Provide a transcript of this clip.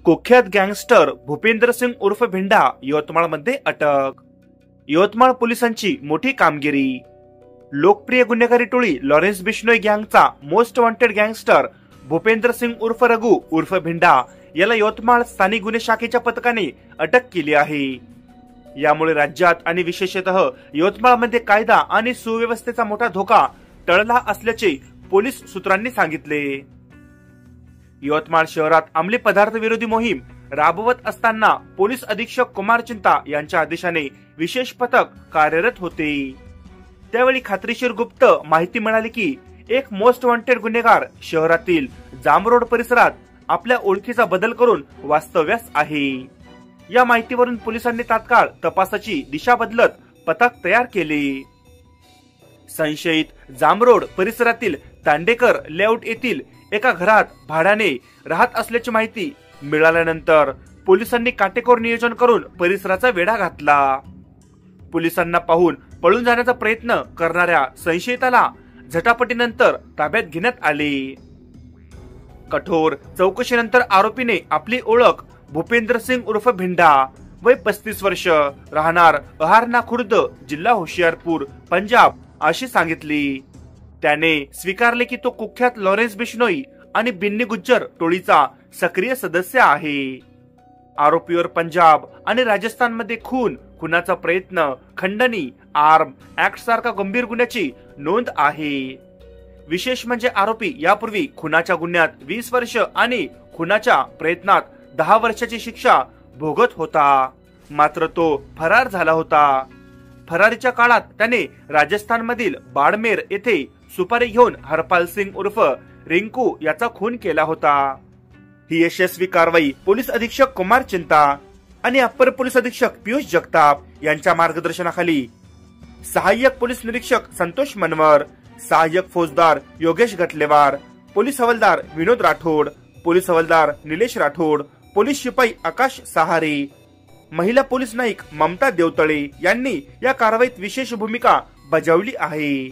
कुख्यात गँगस्टर भूपेंद्र सिंग उर्फ भिंडा यवतमाळमध्ये अटक। यवतमाळ पोलिसांची मोठी कामगिरी। लोकप्रिय गुन्हेगारी टोळी लॉरेन्स बिश्नोई गँगचा most wanted gangster Bhupendra Singh उर्फ रघु उर्फ भिंडा याला यवतमाळ स्थानिक गुन्हे शाखेच्या पथकाने अटक केली आहे। यामुळे राज्यात आणि विशेषतः यवतमाळमध्ये कायदा आणि सुव्यवस्थेचा मोठा धोका टळला असल्याचे पोलीस सूत्रांनी सांगितले। यवतमाळ शहरात अंमली पदार्थ विरोधी मोहीम राबवत असताना पोलीस अधीक्षक कुमार चिंता यांच्या आदेशाने विशेष पथक कार्यरत होते। त्यावेळी खात्रीशीर गुप्त माहिती मिळाली की एक मोस्ट वॉन्टेड गुन्हेगार शहरातील जामरोड परिसरात आपल्या ओळखीचा बदल करून वास्तव्यास आहे। या माहितीवरून पोलिसांनी तात्काळ तपासाची दिशा बदलत पथक तयार केले। संशयित जामरोड परिसरातील तांडेकर लेआउट येथील एका घरात भाड्याने राहत असल्याची माहिती मिळाल्यानंतर पोलिसांनी काटेकोर नियोजन करून परिसराचा वेढा घातला। पोलिसांना पाहून पळून जाण्याचा प्रयत्न करणाऱ्या संशयिताला झटापटीनंतर ताब्यात घेण्यात आले। कठोर चौकशीनंतर आरोपीने आपली ओळख भूपेंद्र सिंग उर्फ भिंडा वय 35 वर्ष राहणार अहारना खुर्द जिल्हा होशियारपूर पंजाब अशी सांगितली। त्याने स्वीकारले की तो कुख्यात लॉरेन्स बिश्नोई आणि बिन्नी गुज्जर टोळीचा सक्रिय सदस्य आहे। आरोपीवर पंजाब आणि राजस्थानमध्ये खुनाचा प्रयत्न, खंडणी, आर्म ऍक्ट सारखा गंभीर गुन्ह्याची नोंद आहे। विशेष म्हणजे आरोपी यापूर्वी खुनाच्या गुन्ह्यात 20 वर्ष आणि खुनाच्या प्रयत्नात 10 वर्षाची शिक्षा भोगत होता, मात्र तो फरार झाला होता। फरारीच्या काळात त्याने राजस्थानमधील बाडमेर येथे सुपारी घेऊन हरपाल सिंग उर्फ रिंकू याचा खून केला होता। ही यशस्वी कारवाई पोलीस अधीक्षक कुमार चिंता आणि अप्पर पोलीस अधीक्षक पियुष जगताप यांच्या मार्गदर्शनाखाली सहाय्यक पोलीस निरीक्षक संतोष मनवर, सहाय्यक फौजदार योगेश गटलेवार, पोलीस हवालदार विनोद राठोड, पोलीस हवालदार निलेश राठोड, पोलीस शिपाई आकाश सहारे, महिला पोलीस नाईक ममता देवतळे यांनी या कारवाईत विशेष भूमिका बजावली आहे।